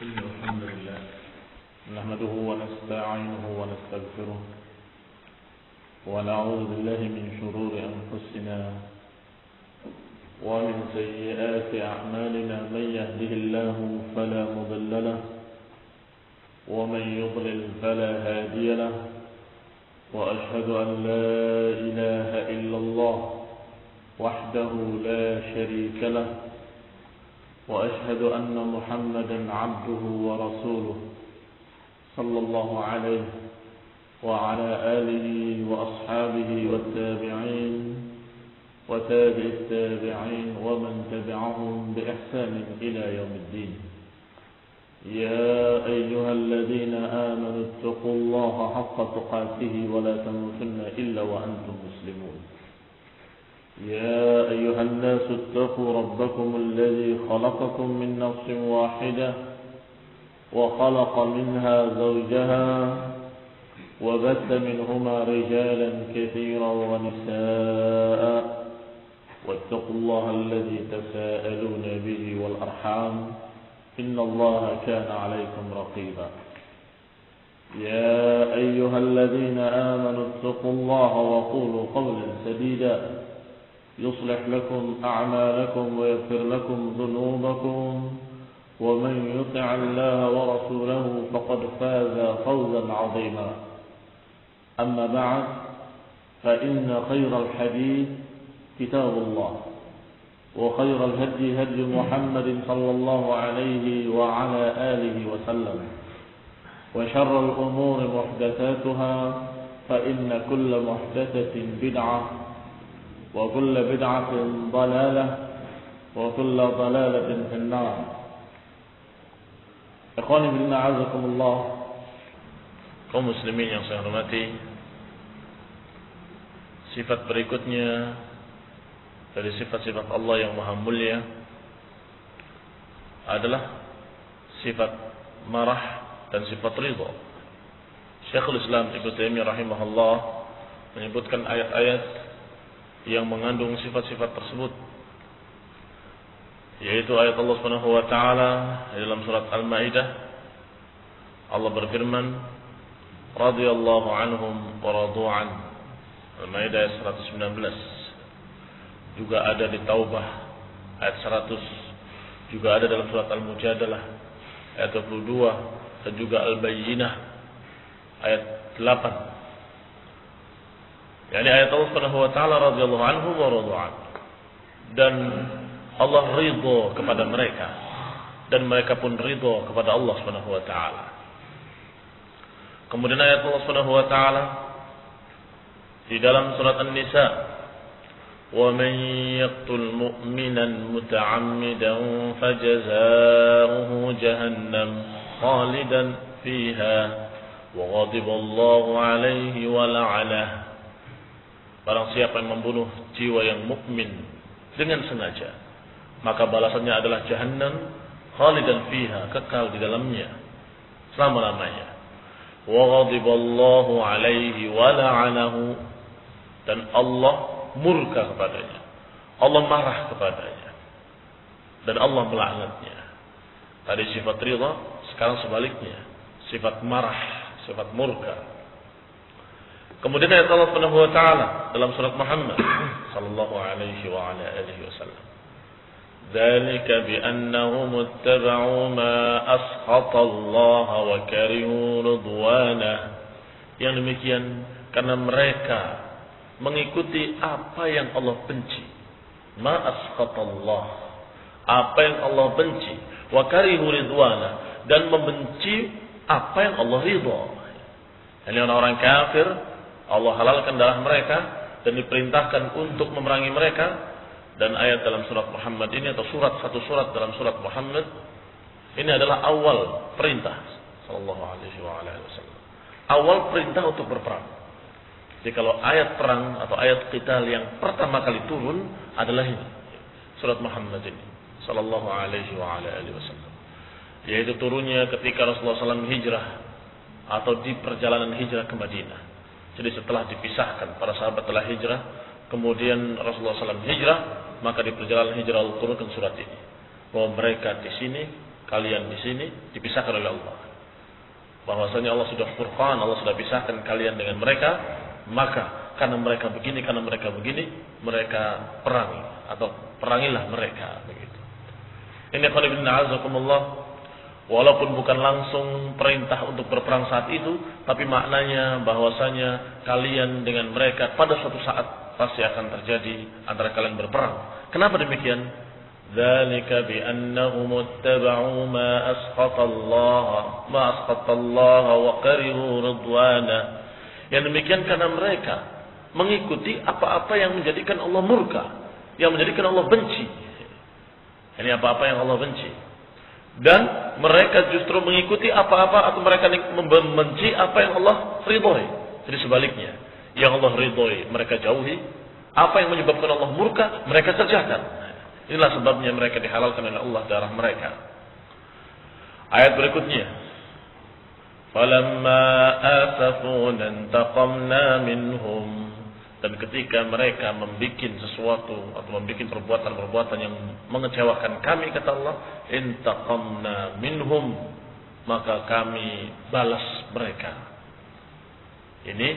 إن الحمد لله نحمده ونستعينه ونستغفره ونعوذ بالله من شرور أنفسنا ومن سيئات أعمالنا من يهده الله فلا مضل له ومن يضلل فلا هادي له وأشهد أن لا إله إلا الله وحده لا شريك له وأشهد أن محمدا عبده ورسوله صلى الله عليه وعلى آله وأصحابه والتابعين وتابع التابعين ومن تبعهم بإحسان إلى يوم الدين. يا أيها الذين آمنوا اتقوا الله حق تقاته ولا تموتن إلا وأنتم مسلمون. يا أيها الناس اتقوا ربكم الذي خلقكم من نفس واحدة وخلق منها زوجها وبث منهما رجالا كثيرا ونساء واتقوا الله الذي تساءلون به والأرحام إن الله كان عليكم رقيبا. يا أيها الذين آمنوا اتقوا الله وقولوا قولا سديدا يصلح لكم أعمالكم ويغفر لكم ذنوبكم ومن يطع الله ورسوله فقد فاز فوزا عظيما. أما بعد فإن خير الحديث كتاب الله وخير الهدي هدي محمد صلى الله عليه وعلى آله وسلم وشر الأمور محدثاتها فإن كل محدثة بدعة وكل بدعة ضلالة وكل ضلالة في النار. Ikhwani fillah azakumullah, kaum muslimin yang saya hormati, sifat berikutnya dari sifat-sifat Allah yang maha mulia adalah sifat marah dan sifat ridha. Syekhul Islam Ibnu Taimiyah rahimahullah menyebutkan ayat-ayat yang mengandung sifat-sifat tersebut, yaitu ayat Allah Subhanahu wa taala dalam surat Al-Maidah. Allah berfirman, radhiyallahu anhum wa radu an. Al-Maidah ayat 119. Juga ada di Taubah ayat 100. Juga ada dalam surat Al-Mujadalah ayat 22 dan juga Al-Bayyinah ayat 8. Yani ayat Allah Subhanahu wa taala radhiyallahu anhu wa radu an. Dan Allah ridha kepada mereka dan mereka pun ridha kepada Allah Subhanahu wa taala. Kemudian ayat Allah Subhanahu wa taala di dalam surat An-Nisa, "Wa man yaqtul mu'minan muta'ammidan fajazaohu jahannam khalidan fiha wa ghadiba Allahu 'alaihi wa la'anahu." Barang siapa yang membunuh jiwa yang mukmin dengan sengaja, maka balasannya adalah jahannam khalidan fiha, kekal di dalamnya selama-lamanya. Wa ghadiballahu alaihi wa la'anahu, dan Allah murka kepadanya, Allah marah kepadanya, dan Allah melaknatnya. Tadi sifat ridha, sekarang sebaliknya, sifat marah, sifat murka. Kemudian ayat Allah Subhanahu wa taala dalam surat Muhammad sallallahu alaihi wa ala alihi wasallam, "Dzalika bi annahum ittaba'u ma askhata Allah wa karihu ridwana." Yang demikian karena mereka mengikuti apa yang Allah benci. Ma askhata Allah, apa yang Allah benci, wa karihu ridwana, dan membenci apa yang Allah ridha. Ini orang-orang kafir Allah halalkan darah mereka dan diperintahkan untuk memerangi mereka. Dan ayat dalam surat Muhammad ini, atau satu surat dalam surat Muhammad ini adalah awal perintah sallallahu alaihi wasallam. Awal perintah untuk berperang. Jadi kalau ayat perang atau ayat qital yang pertama kali turun adalah ini, surat Muhammad ini sallallahu alaihi wasallam. Yaitu turunnya ketika Rasulullah SAW hijrah atau di perjalanan hijrah ke Madinah. Jadi setelah dipisahkan, para sahabat telah hijrah, kemudian Rasulullah SAW hijrah, maka di perjalanan hijrah Allah turunkan surat ini, bahwa mereka di sini kalian di sini dipisahkan oleh Allah. Bahwasanya Allah sudah furqan, Allah sudah pisahkan kalian dengan mereka, maka karena mereka begini, mereka perangi atau perangilah mereka begitu. Ini qul inna a'udzukumullah, walaupun bukan langsung perintah untuk berperang saat itu, tapi maknanya bahwasanya kalian dengan mereka pada suatu saat pasti akan terjadi antara kalian berperang. Kenapa demikian? Dzalika bi annahum ittaba'u ma asqata Allah wa karihu ridwana. Yang demikian karena mereka mengikuti apa-apa yang menjadikan Allah murka, yang menjadikan Allah benci. Ini apa-apa yang Allah benci. Dan mereka justru mengikuti apa-apa atau mereka membenci apa yang Allah ridhoi. Jadi sebaliknya, yang Allah ridhoi mereka jauhi, apa yang menyebabkan Allah murka mereka kerjakan. Inilah sebabnya mereka dihalalkan oleh Allah darah mereka. Ayat berikutnya, falamma asafuna intaqamna minhum. Dan ketika mereka membuat sesuatu atau membuat perbuatan-perbuatan yang mengecewakan kami, kata Allah, intaqamna minhum, maka kami balas mereka. Ini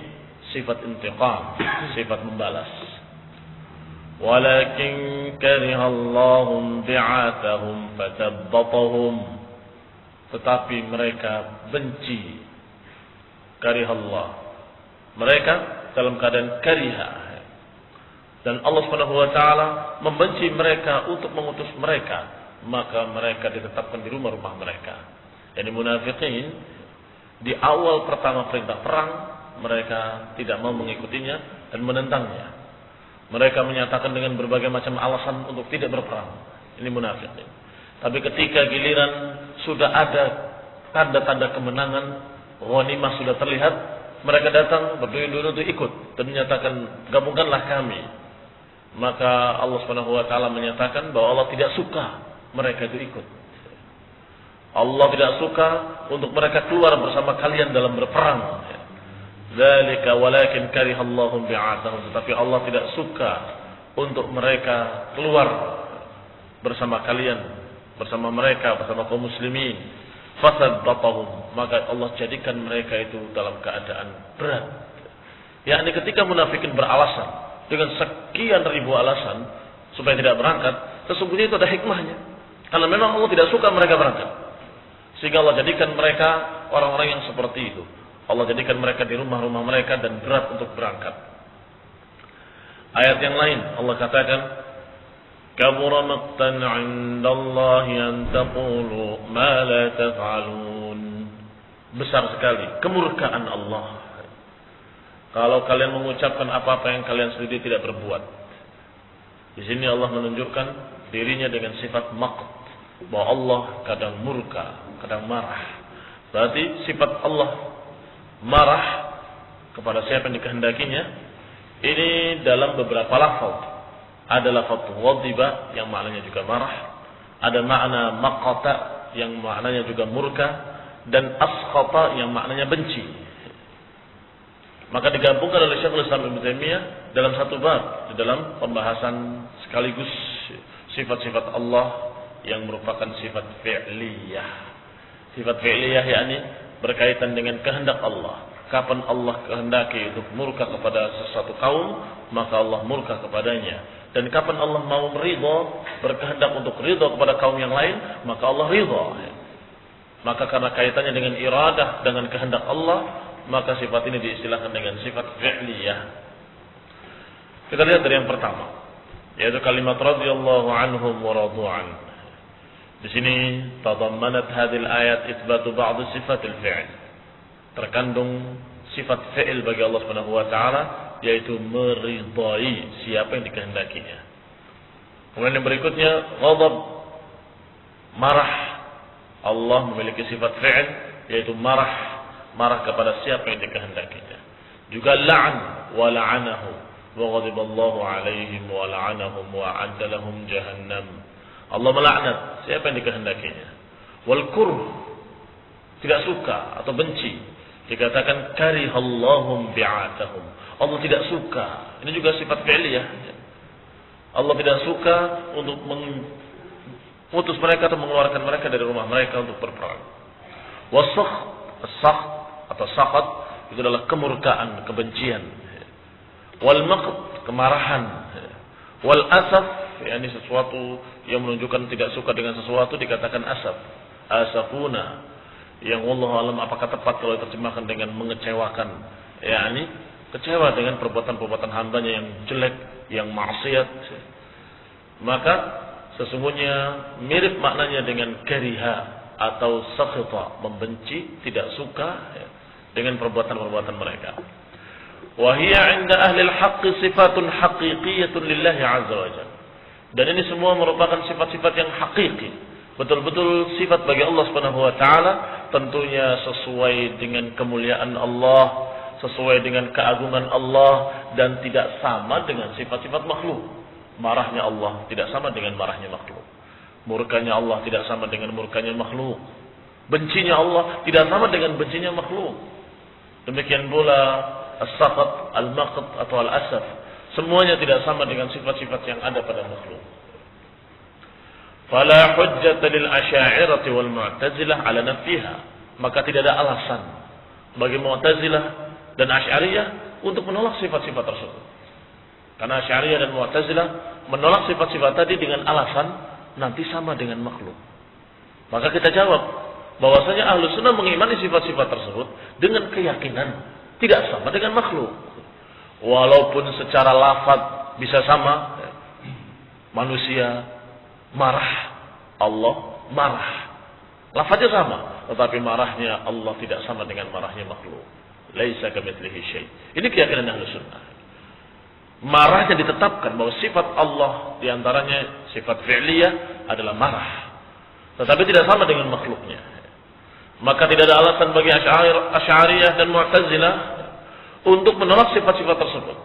sifat intiqam, sifat membalas. Walakin karihallahum bi'athahum fatabbatahum. Tetapi mereka benci. Karihallah. Mereka dalam keadaan kariha. Dan Allah Subhanahu wa taala membenci mereka untuk mengutus mereka, maka mereka ditetapkan di rumah-rumah mereka. Yani munafikin di awal pertama perintah perang, mereka tidak mau mengikutinya dan menentangnya. Mereka menyatakan dengan berbagai macam alasan untuk tidak berperang. Ini munafikin. Tapi ketika giliran sudah ada tanda-tanda kemenangan, ghanimah sudah terlihat, mereka datang berduyun-duyun untuk ikut dan menyatakan, gabungkanlah kami. Maka Allah Subhanahu wa taala menyatakan bahwa Allah tidak suka mereka itu ikut. Allah tidak suka untuk mereka keluar bersama kalian dalam berperang. Dzalika walakin karihallahum bi'athahum. Tetapi Allah tidak suka untuk mereka keluar bersama kalian, bersama mereka, bersama kaum muslimin. Fasadbatahum, maka Allah jadikan mereka itu dalam keadaan berat. Yakni ketika munafikin beralasan dengan sekian ribu alasan supaya tidak berangkat, sesungguhnya itu ada hikmahnya. Karena memang Allah tidak suka mereka berangkat. Sehingga Allah jadikan mereka orang-orang yang seperti itu. Allah jadikan mereka di rumah-rumah mereka dan berat untuk berangkat. Ayat yang lain Allah katakan, kabura maqtan 'indallahi an taqulu ma la taf'alun. Besar sekali kemurkaan Allah kalau kalian mengucapkan apa-apa yang kalian sendiri tidak berbuat. Di sini Allah menunjukkan dirinya dengan sifat maqt, bahwa Allah kadang murka, kadang marah. Berarti sifat Allah marah kepada siapa yang dikehendakinya. Ini dalam beberapa lafaz. Ada lafaz ghadiba yang maknanya juga marah, ada makna maqata yang maknanya juga murka, dan askhata yang maknanya benci. Maka digabungkan oleh Syekhul Islam Ibnu Taimiyah dalam satu bab, di dalam pembahasan sekaligus sifat-sifat Allah yang merupakan sifat fi'liyah. Sifat fi'liyah yakni berkaitan dengan kehendak Allah. Kapan Allah kehendaki untuk murka kepada sesuatu kaum, maka Allah murka kepadanya. Dan kapan Allah mau meridha, berkehendak untuk ridha kepada kaum yang lain, maka Allah ridha. Maka karena kaitannya dengan iradah, dengan kehendak Allah, maka sifat ini diistilahkan dengan sifat fi'liyah. Kita lihat dari yang pertama, yaitu kalimat radhiyallahu anhum wa radu'an. Di sini tadammanat hadhil ayat itsbatu ba'd sifatil fi'l. Terkandung sifat fi'il bagi Allah Subhanahu wa taala, yaitu meridai siapa yang dikehendakinya. Kemudian yang berikutnya ghadab, marah. Allah memiliki sifat fi'il yaitu marah kepada siapa yang dikehendakinya. Juga la'an wa la'anahu wa ghadiballahu 'alaihim wa la'anahum wa 'adda lahum jahannam. Allah melaknat siapa yang dikehendakinya. Wal kurh, tidak suka atau benci. Dikatakan karihallahum bi'athahum. Allah tidak suka. Ini juga sifat fi'liyah. Allah tidak suka untuk Utus mereka atau mengeluarkan mereka dari rumah mereka untuk berperang. Wasakh atau sakhat itu adalah kemurkaan, kebencian. Wal maqt, kemarahan. Wal asaf, yakni sesuatu yang menunjukkan tidak suka dengan sesuatu dikatakan asaf. Asafuna, yang wallahu alam apakah tepat kalau diterjemahkan dengan mengecewakan, yakni kecewa dengan perbuatan-perbuatan hambanya yang jelek, yang maksiat. Maka sesungguhnya mirip maknanya dengan kariha atau sakhita, membenci, tidak suka dengan perbuatan-perbuatan mereka. Wa hiya 'inda ahli al-haqq sifatun haqiqiyyatun lillahi 'azza wa jalla. Dan ini semua merupakan sifat-sifat yang hakiki, betul-betul sifat bagi Allah Subhanahu wa taala, tentunya sesuai dengan kemuliaan Allah, sesuai dengan keagungan Allah, dan tidak sama dengan sifat-sifat makhluk. Marahnya Allah tidak sama dengan marahnya makhluk. Murkanya Allah tidak sama dengan murkanya makhluk. Bencinya Allah tidak sama dengan bencinya makhluk. Demikian pula as-sakhat, al-maqt atau al-asaf, semuanya tidak sama dengan sifat-sifat yang ada pada makhluk. Fala hujjata lil asy'ariyah wal mu'tazilah ala nafiha. Maka tidak ada alasan bagi Mu'tazilah dan Asy'ariyah untuk menolak sifat-sifat tersebut. Karena Asy'ariyah dan Mu'tazilah menolak sifat-sifat tadi dengan alasan nanti sama dengan makhluk. Maka kita jawab bahwasanya Ahlus Sunnah mengimani sifat-sifat tersebut dengan keyakinan tidak sama dengan makhluk. Walaupun secara lafaz bisa sama, manusia marah, Allah marah. Lafaznya sama, tetapi marahnya Allah tidak sama dengan marahnya makhluk. Laisa kamitslihi syai'. Ini keyakinan Ahlus Sunnah. Marahnya ditetapkan bahwa sifat Allah diantaranya sifat fi'liyah adalah marah, tetapi tidak sama dengan makhluknya. Maka tidak ada alasan bagi Asy'ariyah dan Mu'tazilah untuk menolak sifat-sifat tersebut.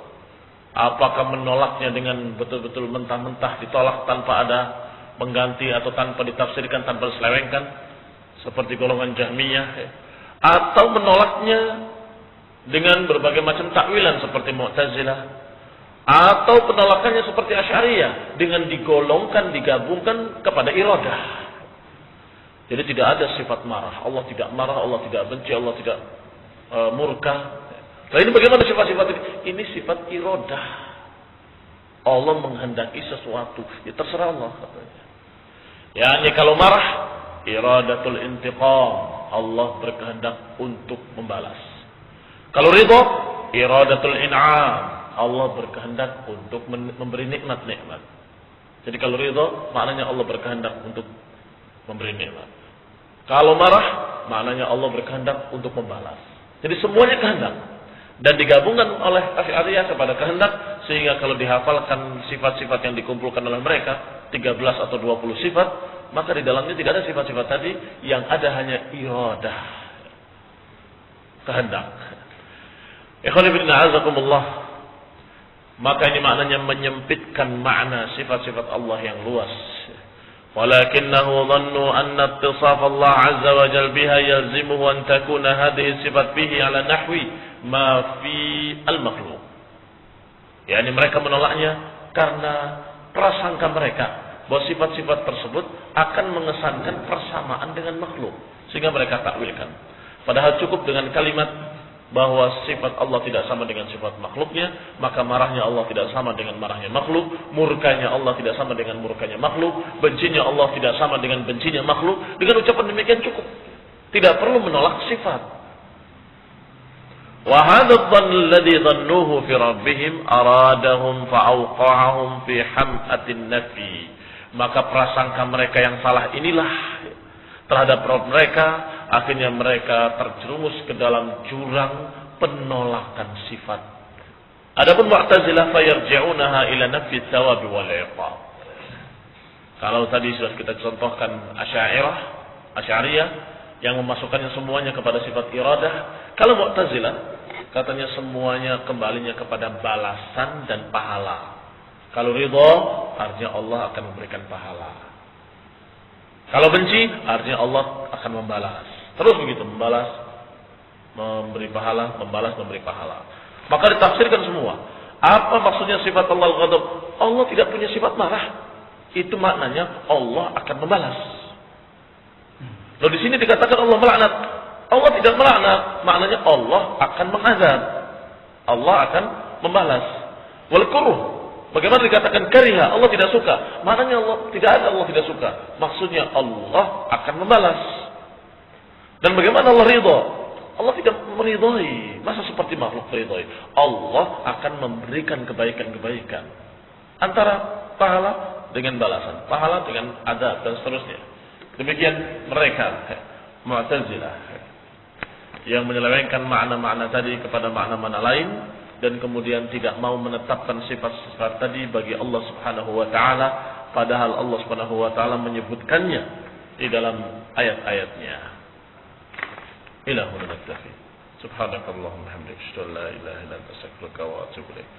Apakah menolaknya dengan betul-betul mentah-mentah ditolak tanpa ada pengganti atau tanpa ditafsirkan, tanpa diselewengkan seperti golongan Jahmiyah, atau menolaknya dengan berbagai macam takwilan seperti Mu'tazilah, atau penolakannya seperti Asy'ariyah dengan digolongkan, digabungkan kepada iradah. Jadi tidak ada sifat marah. Allah tidak marah, Allah tidak benci, Allah tidak murka. Nah ini bagaimana sifat-sifat ini? Ini sifat iradah. Allah menghendaki sesuatu, ya terserah Allah katanya. Ya ini kalau marah, iradatul intiqam, Allah berkehendak untuk membalas. Kalau ridha, iradatul in'am, Allah berkehendak untuk memberi nikmat-nikmat. Jadi kalau ridha, maknanya Allah berkehendak untuk memberi nikmat. Kalau marah, maknanya Allah berkehendak untuk membalas. Jadi semuanya kehendak. Dan digabungkan oleh Asy'ariyah kepada kehendak, sehingga kalau dihafalkan sifat-sifat yang dikumpulkan oleh mereka, 13 atau 20 sifat, maka di dalamnya tidak ada sifat-sifat tadi, yang ada hanya iradah, kehendak. Ikhwan fillah azakumullah. Maka ini maknanya menyempitkan makna sifat-sifat Allah yang luas. Walakinnahu dhannu anna ittisaf Allah azza wa jalla biha yalzimuhu an takuna hadhihi sifat bihi ala nahwi ma fi al-makhluq. Yani mereka menolaknya karena prasangka mereka bahwa sifat-sifat tersebut akan mengesankan persamaan dengan makhluk, sehingga mereka takwilkan. Padahal cukup dengan kalimat bahwa sifat Allah tidak sama dengan sifat makhluknya, maka marahnya Allah tidak sama dengan marahnya makhluk, murkanya Allah tidak sama dengan murkanya makhluk, bencinya Allah tidak sama dengan bencinya makhluk. Dengan ucapan demikian cukup, tidak perlu menolak sifat. Wa hadha adh-dhann alladhi dhannuhu fi rabbihim aradahum fa awqa'ahum fi ham'atin nafi. Maka prasangka mereka yang salah inilah terhadap Rabb mereka, akhirnya mereka terjerumus ke dalam jurang penolakan sifat. Adapun Mu'tazilah fayarji'unaha ila nafi thawabi wal 'iqab. Kalau tadi sudah kita contohkan Asy'ariyah yang memasukkannya semuanya kepada sifat iradah, kalau Mu'tazilah katanya semuanya kembalinya kepada balasan dan pahala. Kalau ridha artinya Allah akan memberikan pahala. Kalau benci, artinya Allah akan membalas. Terus begitu, membalas, memberi pahala, membalas, memberi pahala. Maka ditafsirkan semua. Apa maksudnya sifat Allah al-ghadab? Allah tidak punya sifat marah. itu maknanya Allah akan membalas. Lalu di sini dikatakan Allah melaknat. Allah tidak melaknat, maknanya Allah akan mengazab. Allah akan membalas. Wal kurh, bagaimana dikatakan kariha, Allah tidak suka. Maknanya Allah tidak ada, Allah tidak suka. Maksudnya Allah akan membalas. Dan bagaimana Allah ridha? Allah tidak meridhai. Masa seperti makhluk meridhai? Allah akan memberikan kebaikan-kebaikan. Antara pahala dengan balasan, pahala dengan adab dan seterusnya. Demikian mereka Mu'tazilah yang menyelewengkan makna-makna tadi kepada makna-makna lain dan kemudian tidak mau menetapkan sifat-sifat tadi bagi Allah Subhanahu wa taala, padahal Allah Subhanahu wa taala menyebutkannya di dalam ayat-ayatnya. Ilahuna naktafi. Subhanakallahumma hamdika, asyhadu an la ilaha illa anta, astaghfiruka wa atubu ilaik.